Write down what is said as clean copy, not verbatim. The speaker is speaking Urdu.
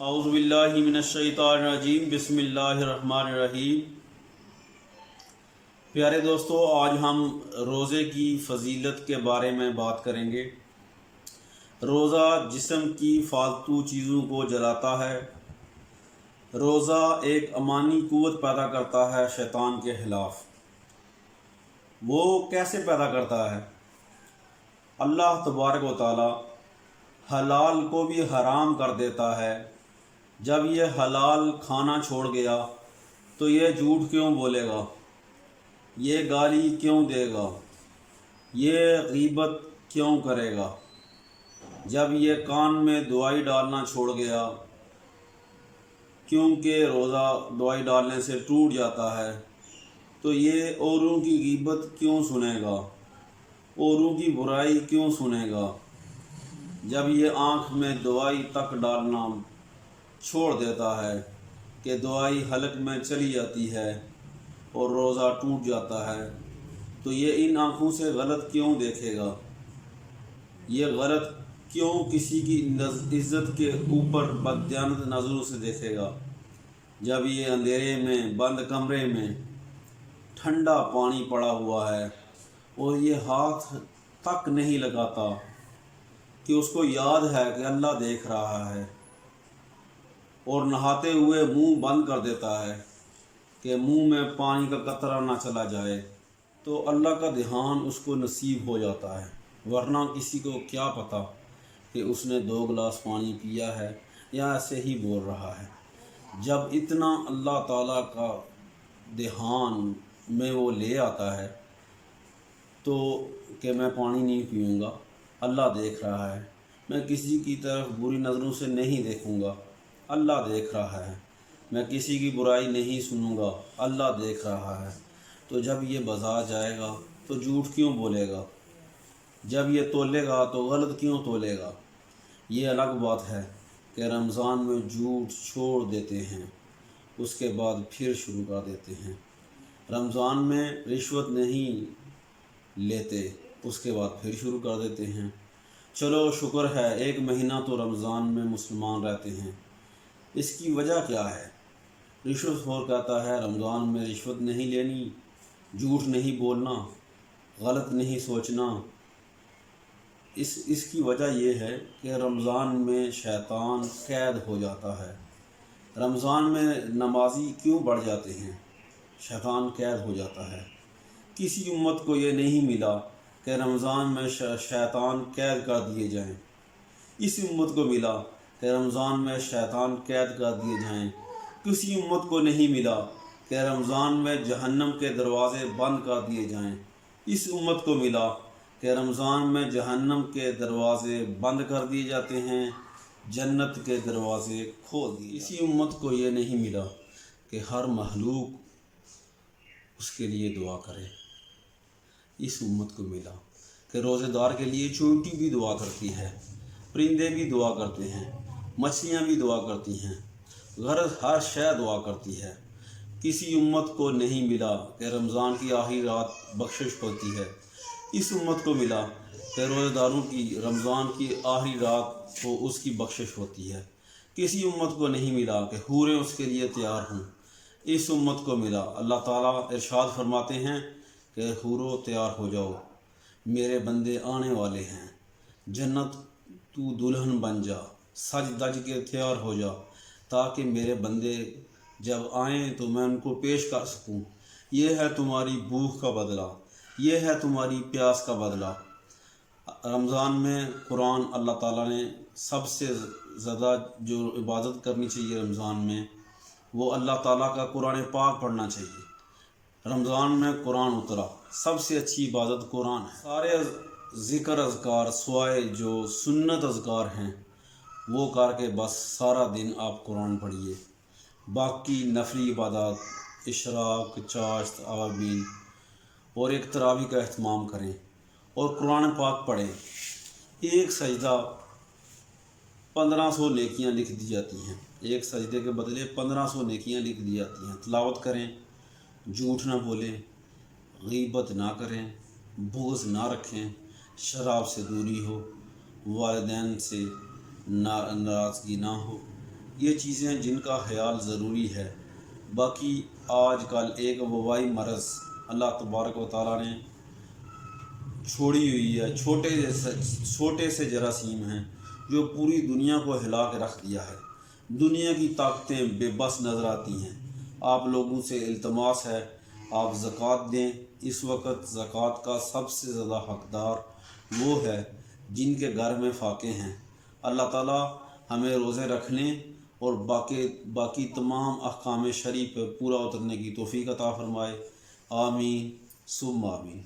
اعوذ باللہ من الشیطان الرجیم، بسم اللہ الرحمن الرحیم۔ پیارے دوستو، آج ہم روزے کی فضیلت کے بارے میں بات کریں گے۔ روزہ جسم کی فالتو چیزوں کو جلاتا ہے۔ روزہ ایک امانی قوت پیدا کرتا ہے شیطان کے خلاف۔ وہ کیسے پیدا کرتا ہے؟ اللہ تبارک و تعالی حلال کو بھی حرام کر دیتا ہے۔ جب یہ حلال کھانا چھوڑ گیا تو یہ جھوٹ کیوں بولے گا؟ یہ گالی کیوں دے گا؟ یہ غیبت کیوں کرے گا؟ جب یہ کان میں دوائی ڈالنا چھوڑ گیا، کیونکہ روزہ دوائی ڈالنے سے ٹوٹ جاتا ہے، تو یہ اوروں کی غیبت کیوں سنے گا؟ اوروں کی برائی کیوں سنے گا؟ جب یہ آنکھ میں دوائی تک ڈالنا چھوڑ دیتا ہے کہ دوائی حلق میں چلی جاتی ہے اور روزہ ٹوٹ جاتا ہے، تو یہ ان آنکھوں سے غلط کیوں دیکھے گا؟ یہ غلط کیوں کسی کی عزت کے اوپر بددیانت نظروں سے دیکھے گا؟ جب یہ اندھیرے میں بند کمرے میں ٹھنڈا پانی پڑا ہوا ہے اور یہ ہاتھ تک نہیں لگاتا کہ اس کو یاد ہے کہ اللہ دیکھ رہا ہے، اور نہاتے ہوئے منہ بند کر دیتا ہے کہ منہ میں پانی کا قطرہ نہ چلا جائے، تو اللہ کا دھیان اس کو نصیب ہو جاتا ہے۔ ورنہ کسی کو کیا پتہ کہ اس نے 2 گلاس پانی پیا ہے یا ایسے ہی بول رہا ہے۔ جب اتنا اللہ تعالیٰ کا دھیان میں وہ لے آتا ہے تو کہ میں پانی نہیں پیوں گا، اللہ دیکھ رہا ہے، میں کسی کی طرف بری نظروں سے نہیں دیکھوں گا، اللہ دیکھ رہا ہے، میں کسی کی برائی نہیں سنوں گا، اللہ دیکھ رہا ہے، تو جب یہ بازار جائے گا تو جھوٹ کیوں بولے گا؟ جب یہ تولے گا تو غلط کیوں تولے گا؟ یہ الگ بات ہے کہ رمضان میں جھوٹ چھوڑ دیتے ہیں، اس کے بعد پھر شروع کر دیتے ہیں۔ رمضان میں رشوت نہیں لیتے، اس کے بعد پھر شروع کر دیتے ہیں۔ چلو شکر ہے 1 مہینہ تو رمضان میں مسلمان رہتے ہیں۔ اس کی وجہ کیا ہے؟ رشوت خور کہتا ہے رمضان میں رشوت نہیں لینی، جھوٹ نہیں بولنا، غلط نہیں سوچنا۔ اس کی وجہ یہ ہے کہ رمضان میں شیطان قید ہو جاتا ہے۔ رمضان میں نمازی کیوں بڑھ جاتے ہیں؟ شیطان قید ہو جاتا ہے۔ کسی امت کو یہ نہیں ملا کہ رمضان میں شیطان قید کر دیے جائیں۔ اس امت کو ملا کہ رمضان میں شیطان قید کر دیے جائیں۔ کسی امت کو نہیں ملا کہ رمضان میں جہنم کے دروازے بند کر دیے جائیں۔ اس امت کو ملا کہ رمضان میں جہنم کے دروازے بند کر دیے جاتے ہیں، جنت کے دروازے کھول دیے۔ اسی امت کو یہ نہیں ملا کہ ہر مخلوق اس کے لیے دعا کرے۔ اس امت کو ملا کہ روزے دار کے لیے چونٹی بھی دعا کرتی ہے، پرندے بھی دعا کرتے ہیں، مچھلیاں بھی دعا کرتی ہیں، غرض ہر شے دعا کرتی ہے۔ کسی امت کو نہیں ملا کہ رمضان کی آخری رات بخشش ہوتی ہے۔ اس امت کو ملا کہ روزے داروں کی رمضان کی آخری رات کو اس کی بخشش ہوتی ہے۔ کسی امت کو نہیں ملا کہ حوریں اس کے لیے تیار ہوں۔ اس امت کو ملا۔ اللہ تعالیٰ ارشاد فرماتے ہیں کہ حورو تیار ہو جاؤ، میرے بندے آنے والے ہیں، جنت تو دلہن بن جا، سج دج کے تیار ہو جا، تاکہ میرے بندے جب آئیں تو میں ان کو پیش کر سکوں۔ یہ ہے تمہاری بھوک کا بدلہ، یہ ہے تمہاری پیاس کا بدلہ۔ رمضان میں قرآن اللہ تعالیٰ نے سب سے زیادہ جو عبادت کرنی چاہیے رمضان میں، وہ اللہ تعالیٰ کا قرآن پاک پڑھنا چاہیے۔ رمضان میں قرآن اترا، سب سے اچھی عبادت قرآن ہے۔ سارے ذکر اذکار سوائے جو سنت اذکار ہیں وہ کر کے بس سارا دن آپ قرآن پڑھیے۔ باقی نفلی عبادات اشراق، چاشت، آوابین اور ایک تراویح کا اہتمام کریں اور قرآن پاک پڑھیں۔ ایک سجدہ 1500 نیکیاں لکھ دی جاتی ہیں، ایک سجدے کے بدلے 1500 نیکیاں لکھ دی جاتی ہیں۔ تلاوت کریں، جھوٹ نہ بولیں، غیبت نہ کریں، بغض نہ رکھیں، شراب سے دوری ہو، والدین سے ناراضگی نہ ہو، یہ چیزیں جن کا خیال ضروری ہے۔ باقی آج کل ایک وبائی مرض اللہ تبارک و تعالیٰ نے چھوڑی ہوئی ہے، چھوٹے سے جراثیم ہیں جو پوری دنیا کو ہلا کے رکھ دیا ہے۔ دنیا کی طاقتیں بے بس نظر آتی ہیں۔ آپ لوگوں سے التماس ہے آپ زکوٰۃ دیں۔ اس وقت زکوٰۃ کا سب سے زیادہ حقدار وہ ہے جن کے گھر میں فاقے ہیں۔ اللہ تعالیٰ ہمیں روزے رکھنے اور باقی تمام احکام شرعی پہ پورا اترنے کی توفیق عطا فرمائے۔ آمین ثم آمین۔